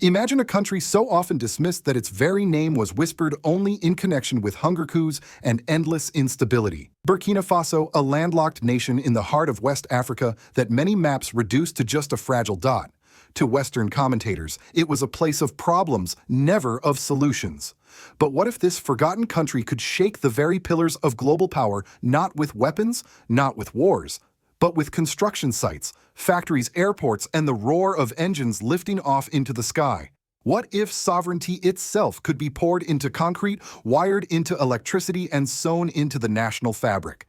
Imagine a country so often dismissed that its very name was whispered only in connection with hunger coups and endless instability. Burkina Faso, a landlocked nation in the heart of West Africa that many maps reduce to just a fragile dot. To Western commentators, it was a place of problems, never of solutions. But what if this forgotten country could shake the very pillars of global power, not with weapons, not with wars, but with construction sites, factories, airports, and the roar of engines lifting off into the sky? What if sovereignty itself could be poured into concrete, wired into electricity, and sewn into the national fabric?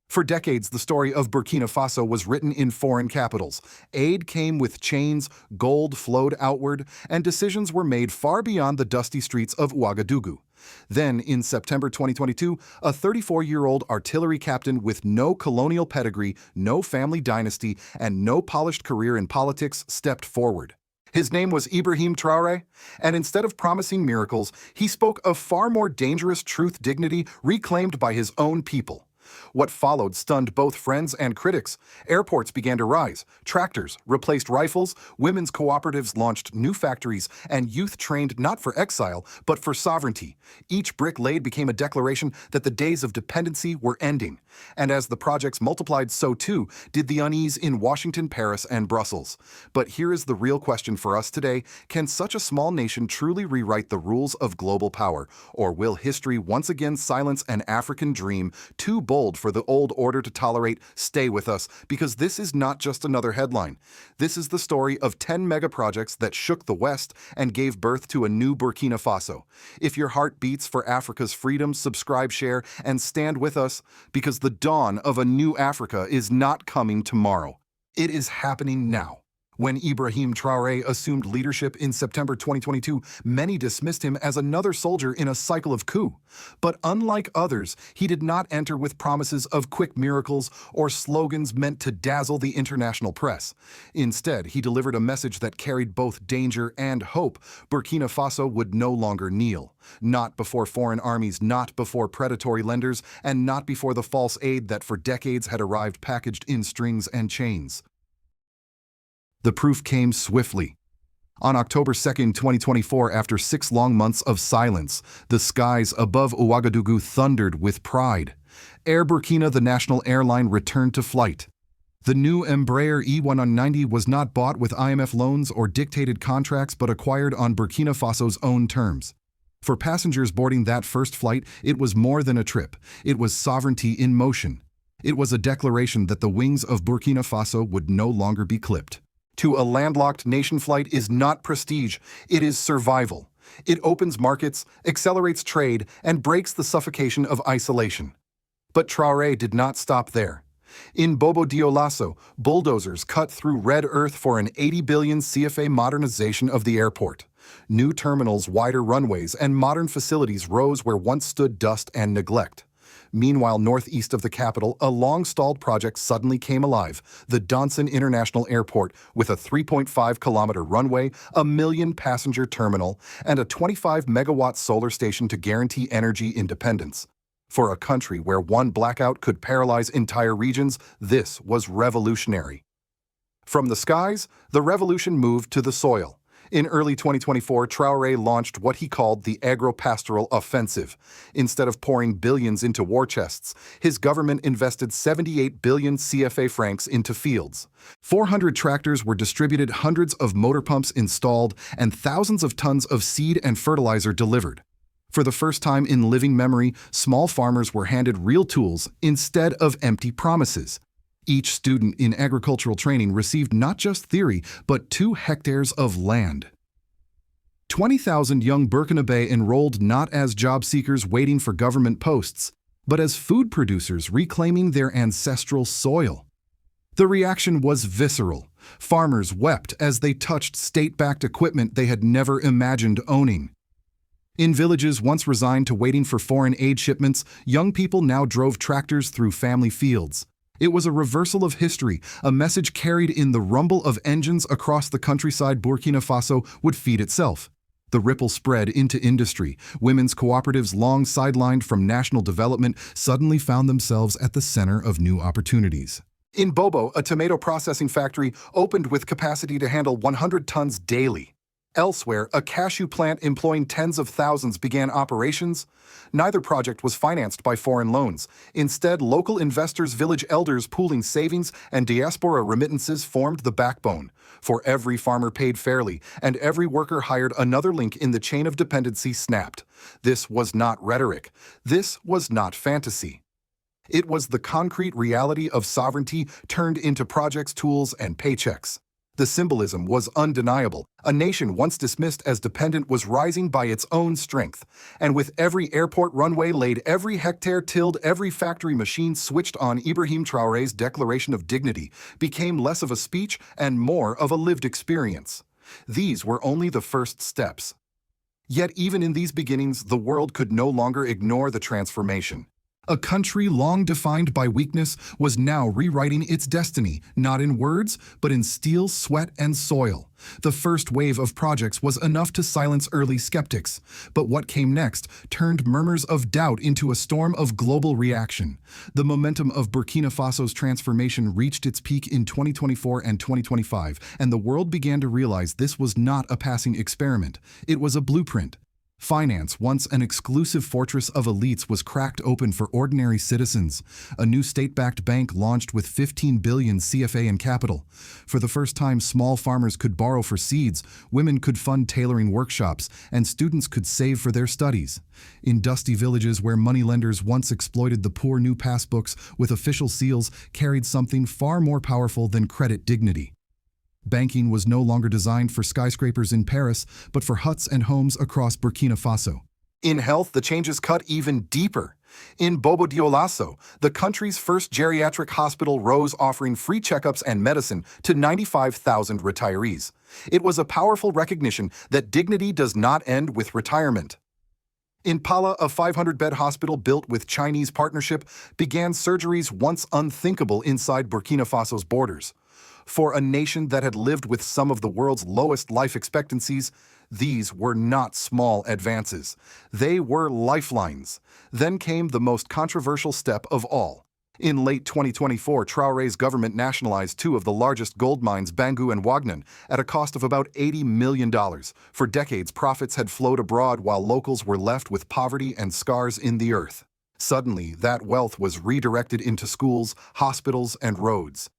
For decades, the story of Burkina Faso was written in foreign capitals. Aid came with chains, gold flowed outward, and decisions were made far beyond the dusty streets of Ouagadougou. Then, in September 2022, a 34-year-old artillery captain with no colonial pedigree, no family dynasty, and no polished career in politics stepped forward. His name was Ibrahim Traoré, and instead of promising miracles, he spoke of far more dangerous truth dignity reclaimed by his own people. What followed stunned both friends and critics. Airports began to rise, tractors replaced rifles, women's cooperatives launched new factories, and youth trained not for exile, but for sovereignty. Each brick laid became a declaration that the days of dependency were ending. And as the projects multiplied, so too did the unease in Washington, Paris, and Brussels. But here is the real question for us today. Can such a small nation truly rewrite the rules of global power? Or will history once again silence an African dream too bold for the old order to tolerate? Stay with us, because this is not just another headline. This is the story of 10 mega projects that shook the West and gave birth to a new Burkina Faso. If your heart beats for Africa's freedom, subscribe, share, and stand with us, because the dawn of a new Africa is not coming tomorrow. It is happening now. When Ibrahim Traoré assumed leadership in September 2022, many dismissed him as another soldier in a cycle of coup. But unlike others, he did not enter with promises of quick miracles or slogans meant to dazzle the international press. Instead, he delivered a message that carried both danger and hope. Burkina Faso would no longer kneel. Not before foreign armies, not before predatory lenders, and not before the false aid that for decades had arrived packaged in strings and chains. The proof came swiftly. On October 2, 2024, after 6 long months of silence, the skies above Ouagadougou thundered with pride. Air Burkina, the national airline, returned to flight. The new Embraer E190 was not bought with IMF loans or dictated contracts but acquired on Burkina Faso's own terms. For passengers boarding that first flight, it was more than a trip. It was sovereignty in motion. It was a declaration that the wings of Burkina Faso would no longer be clipped. To a landlocked nation, flight is not prestige, it is survival. It opens markets, accelerates trade, and breaks the suffocation of isolation. But Traoré did not stop there. In Bobo Dioulasso, bulldozers cut through red earth for an 80 billion CFA modernization of the airport. New terminals, wider runways, and modern facilities rose where once stood dust and neglect. Meanwhile, northeast of the capital, a long-stalled project suddenly came alive, the Donson International Airport, with a 3.5-kilometer runway, a 1 million-passenger terminal, and a 25-megawatt solar station to guarantee energy independence. For a country where one blackout could paralyze entire regions, this was revolutionary. From the skies, the revolution moved to the soil. In early 2024, Traoré launched what he called the agro-pastoral offensive. Instead of pouring billions into war chests, his government invested 78 billion CFA francs into fields. 400 tractors were distributed, hundreds of motor pumps installed, and thousands of tons of seed and fertilizer delivered. For the first time in living memory, small farmers were handed real tools instead of empty promises. Each student in agricultural training received not just theory, but 2 hectares of land. 20,000 young Burkinabè enrolled not as job seekers waiting for government posts, but as food producers reclaiming their ancestral soil. The reaction was visceral. Farmers wept as they touched state-backed equipment they had never imagined owning. In villages once resigned to waiting for foreign aid shipments, young people now drove tractors through family fields. It was a reversal of history, a message carried in the rumble of engines across the countryside. Burkina Faso would feed itself. The ripple spread into industry. Women's cooperatives, long sidelined from national development, suddenly found themselves at the center of new opportunities. In Bobo, a tomato processing factory opened with capacity to handle 100 tons daily. Elsewhere, a cashew plant employing tens of thousands began operations. Neither project was financed by foreign loans. Instead, local investors, village elders pooling savings, and diaspora remittances formed the backbone. For every farmer paid fairly, and every worker hired, another link in the chain of dependency snapped. This was not rhetoric. This was not fantasy. It was the concrete reality of sovereignty turned into projects, tools, and paychecks. The symbolism was undeniable. A nation once dismissed as dependent was rising by its own strength. And with every airport runway laid, every hectare tilled, every factory machine switched on, Ibrahim Traoré's declaration of dignity became less of a speech and more of a lived experience. These were only the first steps. Yet even in these beginnings, the world could no longer ignore the transformation. A country long defined by weakness was now rewriting its destiny, not in words, but in steel, sweat, and soil. The first wave of projects was enough to silence early skeptics, but what came next turned murmurs of doubt into a storm of global reaction. The momentum of Burkina Faso's transformation reached its peak in 2024 and 2025, and the world began to realize this was not a passing experiment. It was a blueprint. Finance, once an exclusive fortress of elites, was cracked open for ordinary citizens. A new state-backed bank launched with 15 billion CFA in capital. For the first time, small farmers could borrow for seeds, women could fund tailoring workshops, and students could save for their studies. In dusty villages where moneylenders once exploited the poor, new passbooks with official seals carried something far more powerful than credit: dignity. Banking was no longer designed for skyscrapers in Paris, but for huts and homes across Burkina Faso. In health, the changes cut even deeper. In Bobo Dioulasso, the country's first geriatric hospital rose, offering free checkups and medicine to 95,000 retirees. It was a powerful recognition that dignity does not end with retirement. In Pala, a 500-bed hospital built with Chinese partnership began surgeries once unthinkable inside Burkina Faso's borders. For a nation that had lived with some of the world's lowest life expectancies, these were not small advances. They were lifelines. Then came the most controversial step of all. In late 2024, Traoré's government nationalized two of the largest gold mines, Bangu and Wagnan, at a cost of about $80 million. For decades, profits had flowed abroad while locals were left with poverty and scars in the earth. Suddenly, that wealth was redirected into schools, hospitals, and roads.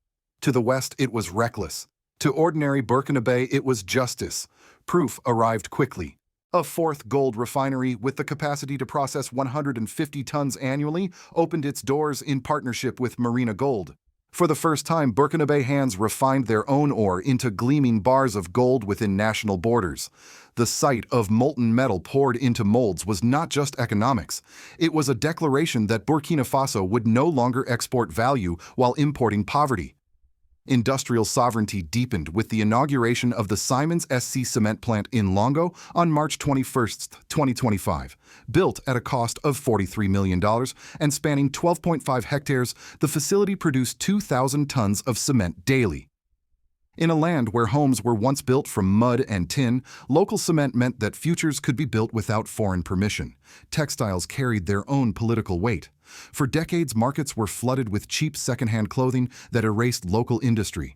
To the west, it was reckless. To ordinary Burkinabè, it was justice. Proof arrived quickly. A fourth gold refinery, with the capacity to process 150 tons annually, opened its doors in partnership with Marina Gold. For the first time, Burkinabè hands refined their own ore into gleaming bars of gold within national borders. The sight of molten metal poured into molds was not just economics. It was a declaration that Burkina Faso would no longer export value while importing poverty. Industrial sovereignty deepened with the inauguration of the Siemens SC cement plant in Longo on March 21, 2025. Built at a cost of $43 million and spanning 12.5 hectares, the facility produced 2,000 tons of cement daily. In a land where homes were once built from mud and tin, local cement meant that futures could be built without foreign permission. Textiles carried their own political weight. For decades, markets were flooded with cheap secondhand clothing that erased local industry.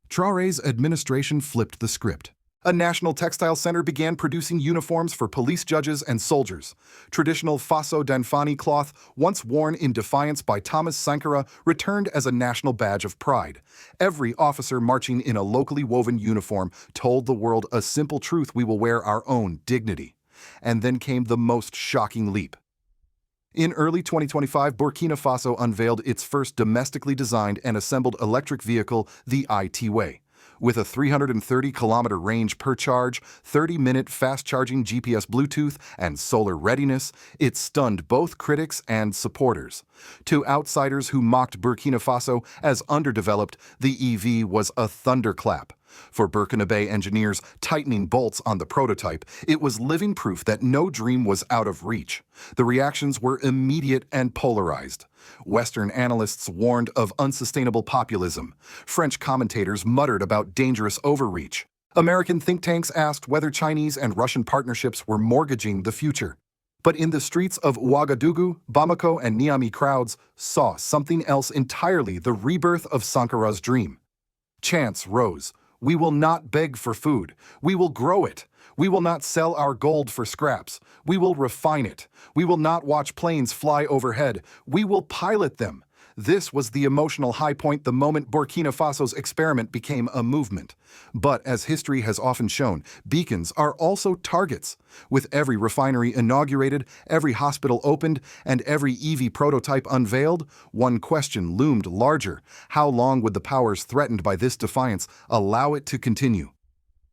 Traoré's administration flipped the script. A national textile center began producing uniforms for police, judges, and soldiers. Traditional Faso Danfani cloth, once worn in defiance by Thomas Sankara, returned as a national badge of pride. Every officer marching in a locally woven uniform told the world a simple truth: we will wear our own dignity. And then came the most shocking leap. In early 2025, Burkina Faso unveiled its first domestically designed and assembled electric vehicle, the IT-Way. With a 330-kilometer range per charge, 30-minute fast-charging GPS Bluetooth, and solar readiness, it stunned both critics and supporters. To outsiders who mocked Burkina Faso as underdeveloped, the EV was a thunderclap. For Burkinabè engineers tightening bolts on the prototype, it was living proof that no dream was out of reach. The reactions were immediate and polarized. Western analysts warned of unsustainable populism. French commentators muttered about dangerous overreach. American think tanks asked whether Chinese and Russian partnerships were mortgaging the future. But in the streets of Ouagadougou, Bamako, and Niamey, crowds saw something else entirely: the rebirth of Sankara's dream. Chants rose. We will not beg for food. We will grow it. We will not sell our gold for scraps. We will refine it. We will not watch planes fly overhead. We will pilot them. This was the emotional high point the moment Burkina Faso's experiment became a movement. But as history has often shown, beacons are also targets. With every refinery inaugurated, every hospital opened, and every EV prototype unveiled, one question loomed larger. How long would the powers threatened by this defiance allow it to continue?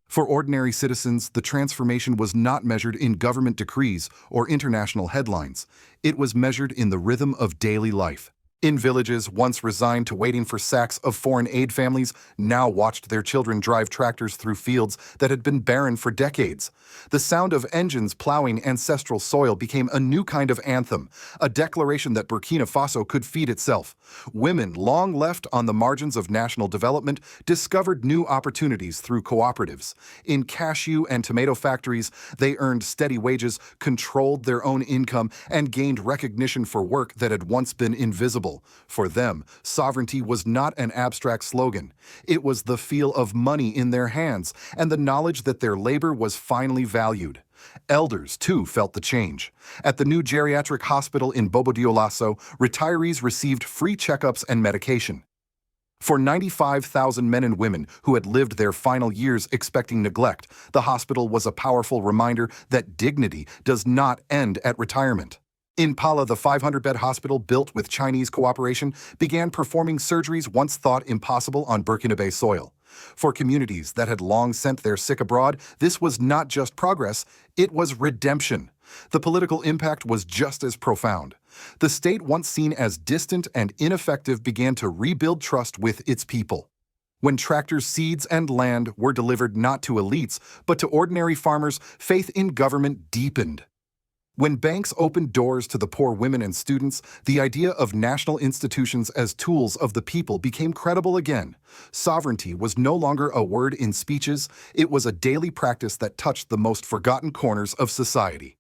For ordinary citizens, the transformation was not measured in government decrees or international headlines. It was measured in the rhythm of daily life. In villages once resigned to waiting for sacks of foreign aid, families now watched their children drive tractors through fields that had been barren for decades. The sound of engines plowing ancestral soil became a new kind of anthem, a declaration that Burkina Faso could feed itself. Women, long left on the margins of national development, discovered new opportunities through cooperatives. In cashew and tomato factories, they earned steady wages, controlled their own income, and gained recognition for work that had once been invisible. For them, sovereignty was not an abstract slogan. It was the feel of money in their hands and the knowledge that their labor was finally valued. Elders, too, felt the change. At the new geriatric hospital in Bobo-Dioulasso, retirees received free checkups and medication. For 95,000 men and women who had lived their final years expecting neglect, the hospital was a powerful reminder that dignity does not end at retirement. In Pala, the 500-bed hospital built with Chinese cooperation began performing surgeries once thought impossible on Burkinabè soil. For communities that had long sent their sick abroad, this was not just progress, it was redemption. The political impact was just as profound. The state, once seen as distant and ineffective, began to rebuild trust with its people. When tractors, seeds, and land were delivered not to elites, but to ordinary farmers, faith in government deepened. When banks opened doors to the poor women and students, the idea of national institutions as tools of the people became credible again. Sovereignty was no longer a word in speeches, it was a daily practice that touched the most forgotten corners of society.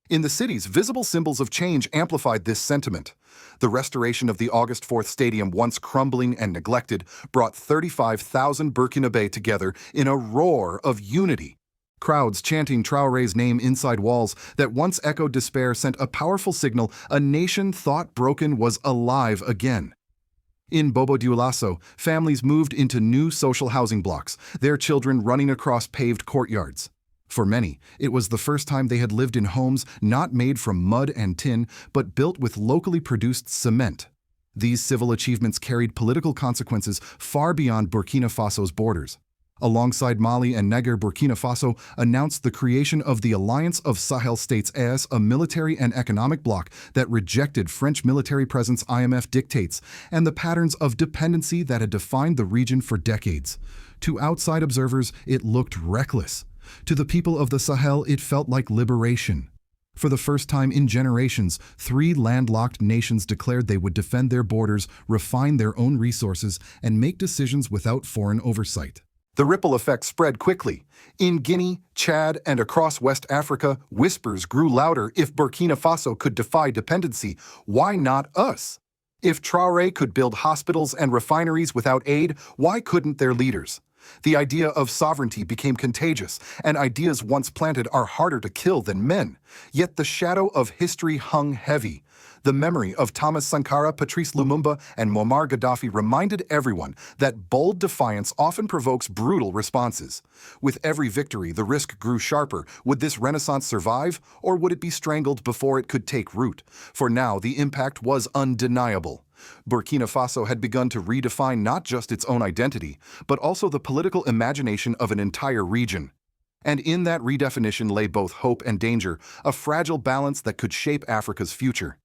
In the cities, visible symbols of change amplified this sentiment. The restoration of the August 4th Stadium, once crumbling and neglected, brought 35,000 Burkinabè together in a roar of unity. Crowds chanting Traoré's name inside walls that once echoed despair sent a powerful signal a nation thought broken was alive again. In Bobo-Dioulasso, families moved into new social housing blocks, their children running across paved courtyards. For many, it was the first time they had lived in homes not made from mud and tin, but built with locally produced cement. These civil achievements carried political consequences far beyond Burkina Faso's borders. Alongside Mali and Niger, Burkina Faso announced the creation of the Alliance of Sahel States as a military and economic bloc that rejected French military presence, IMF dictates, and the patterns of dependency that had defined the region for decades. To outside observers, it looked reckless. To the people of the Sahel, it felt like liberation. For the first time in generations, 3 landlocked nations declared they would defend their borders, refine their own resources, and make decisions without foreign oversight. The ripple effect spread quickly. In Guinea, Chad, and across West Africa, whispers grew louder. If Burkina Faso could defy dependency, why not us? If Traoré could build hospitals and refineries without aid, why couldn't their leaders? The idea of sovereignty became contagious, and ideas once planted are harder to kill than men. Yet the shadow of history hung heavy. The memory of Thomas Sankara, Patrice Lumumba, and Muammar Gaddafi reminded everyone that bold defiance often provokes brutal responses. With every victory, the risk grew sharper. Would this renaissance survive, or would it be strangled before it could take root? For now, the impact was undeniable. Burkina Faso had begun to redefine not just its own identity, but also the political imagination of an entire region. And in that redefinition lay both hope and danger, a fragile balance that could shape Africa's future.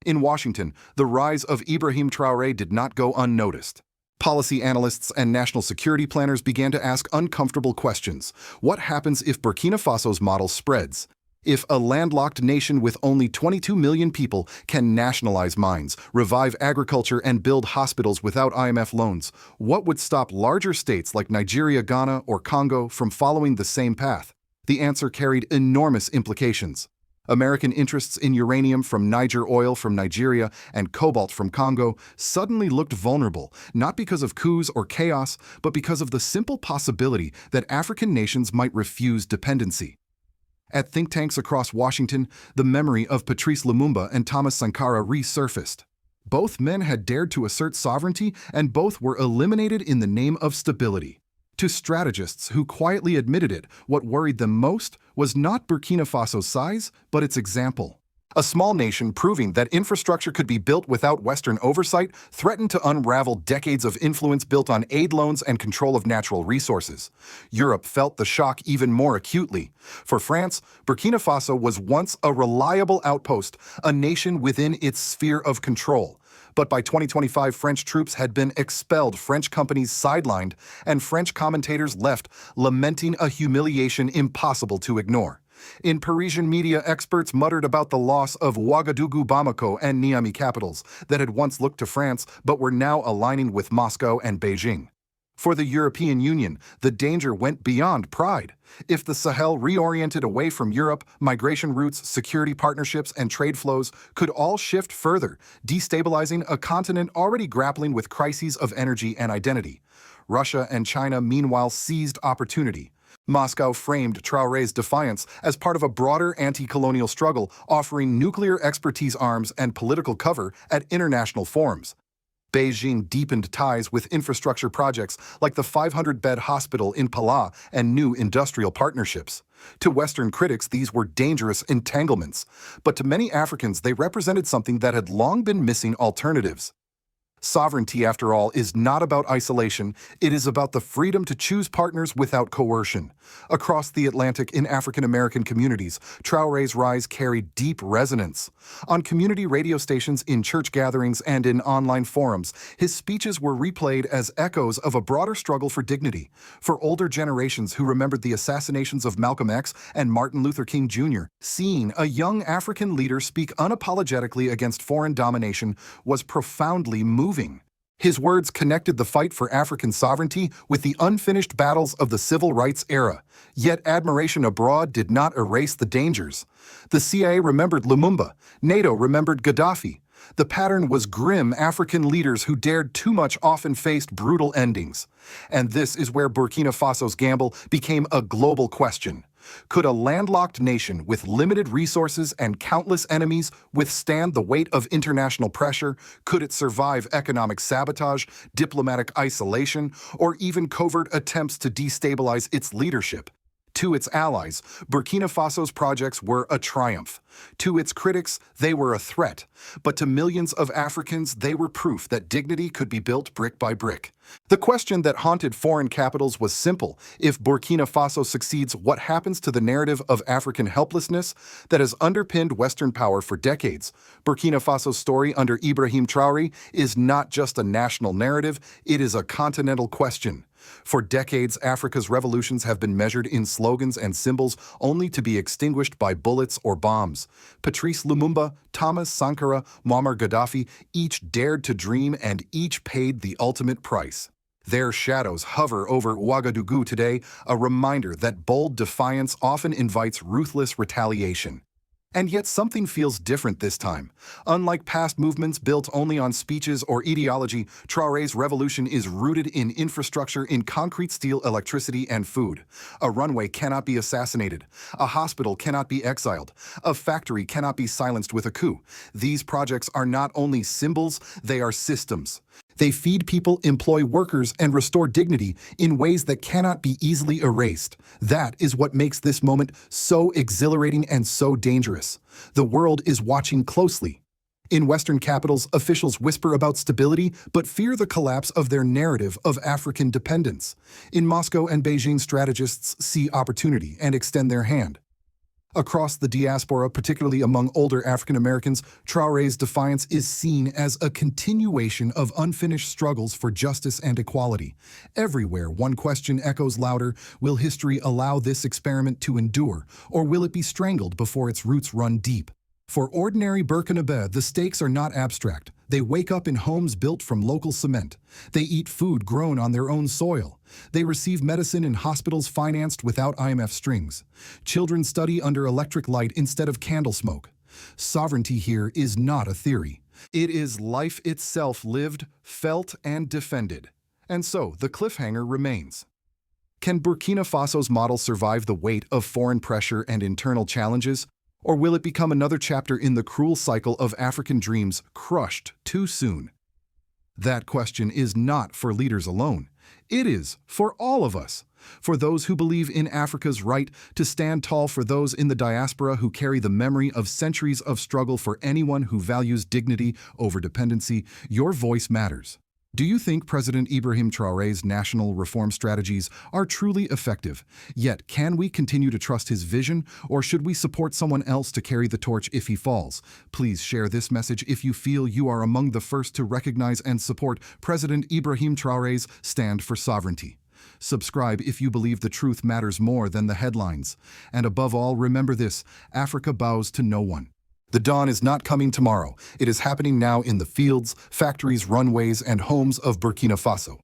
In Washington, the rise of Ibrahim Traoré did not go unnoticed. Policy analysts and national security planners began to ask uncomfortable questions. What happens if Burkina Faso's model spreads? If a landlocked nation with only 22 million people can nationalize mines, revive agriculture, and build hospitals without IMF loans, what would stop larger states like Nigeria, Ghana, or Congo from following the same path? The answer carried enormous implications. American interests in uranium from Niger oil from Nigeria and cobalt from Congo suddenly looked vulnerable, not because of coups or chaos, but because of the simple possibility that African nations might refuse dependency. At think tanks across Washington, the memory of Patrice Lumumba and Thomas Sankara resurfaced. Both men had dared to assert sovereignty, and both were eliminated in the name of stability. To strategists who quietly admitted it, what worried them most was not Burkina Faso's size, but its example. A small nation proving that infrastructure could be built without Western oversight threatened to unravel decades of influence built on aid loans and control of natural resources. Europe felt the shock even more acutely. For France, Burkina Faso was once a reliable outpost, a nation within its sphere of control. But by 2025, French troops had been expelled, French companies sidelined, and French commentators left, lamenting a humiliation impossible to ignore. In Parisian media, experts muttered about the loss of Ouagadougou, Bamako, and Niamey capitals that had once looked to France but were now aligning with Moscow and Beijing. For the European Union, the danger went beyond pride. If the Sahel reoriented away from Europe, migration routes, security partnerships, and trade flows could all shift further, destabilizing a continent already grappling with crises of energy and identity. Russia and China, meanwhile, seized opportunity. Moscow framed Traoré's defiance as part of a broader anti-colonial struggle, offering nuclear expertise arms and political cover at international forums. Beijing deepened ties with infrastructure projects like the 500-bed hospital in Pala and new industrial partnerships. To Western critics, these were dangerous entanglements, but to many Africans, they represented something that had long been missing alternatives. Sovereignty, after all, is not about isolation. It is about the freedom to choose partners without coercion. Across the Atlantic in African-American communities, Traoré's rise carried deep resonance. On community radio stations, in church gatherings, and in online forums, his speeches were replayed as echoes of a broader struggle for dignity. For older generations who remembered the assassinations of Malcolm X and Martin Luther King Jr., seeing a young African leader speak unapologetically against foreign domination was profoundly moving. His words connected the fight for African sovereignty with the unfinished battles of the civil rights era. Yet admiration abroad did not erase the dangers. The CIA remembered Lumumba. NATO remembered Gaddafi. The pattern was grim. African leaders who dared too much often faced brutal endings. And this is where Burkina Faso's gamble became a global question. Could a landlocked nation with limited resources and countless enemies withstand the weight of international pressure? Could it survive economic sabotage, diplomatic isolation, or even covert attempts to destabilize its leadership? To its allies, Burkina Faso's projects were a triumph. To its critics, they were a threat. But to millions of Africans, they were proof that dignity could be built brick by brick. The question that haunted foreign capitals was simple. If Burkina Faso succeeds, what happens to the narrative of African helplessness that has underpinned Western power for decades? Burkina Faso's story under Ibrahim Traoré is not just a national narrative, it is a continental question. For decades, Africa's revolutions have been measured in slogans and symbols only to be extinguished by bullets or bombs. Patrice Lumumba, Thomas Sankara, Muammar Gaddafi each dared to dream and each paid the ultimate price. Their shadows hover over Ouagadougou today, a reminder that bold defiance often invites ruthless retaliation. And yet something feels different this time. Unlike past movements built only on speeches or ideology, Traoré's revolution is rooted in infrastructure, in concrete steel, electricity, and food. A runway cannot be assassinated. A hospital cannot be exiled. A factory cannot be silenced with a coup. These projects are not only symbols, they are systems. They feed people, employ workers, and restore dignity in ways that cannot be easily erased. That is what makes this moment so exhilarating and so dangerous. The world is watching closely. In Western capitals, officials whisper about stability but fear the collapse of their narrative of African dependence. In Moscow and Beijing, strategists see opportunity and extend their hand. Across the diaspora, particularly among older African Americans, Traoré's defiance is seen as a continuation of unfinished struggles for justice and equality. Everywhere, one question echoes louder: will history allow this experiment to endure, or will it be strangled before its roots run deep? For ordinary Burkinabè, the stakes are not abstract. They wake up in homes built from local cement. They eat food grown on their own soil. They receive medicine in hospitals financed without IMF strings. Children study under electric light instead of candle smoke. Sovereignty here is not a theory. It is life itself lived, felt, and defended. And so, the cliffhanger remains. Can Burkina Faso's model survive the weight of foreign pressure and internal challenges? Or will it become another chapter in the cruel cycle of African dreams crushed too soon? That question is not for leaders alone. It is for all of us. For those who believe in Africa's right to stand tall, for those in the diaspora who carry the memory of centuries of struggle, for anyone who values dignity over dependency, your voice matters. Do you think President Ibrahim Traoré's national reform strategies are truly effective? Yet, can we continue to trust his vision, or should we support someone else to carry the torch if he falls? Please share this message if you feel you are among the first to recognize and support President Ibrahim Traoré's stand for sovereignty. Subscribe if you believe the truth matters more than the headlines. And above all, remember this: Africa bows to no one. The dawn is not coming tomorrow. It is happening now in the fields, factories, runways, and homes of Burkina Faso.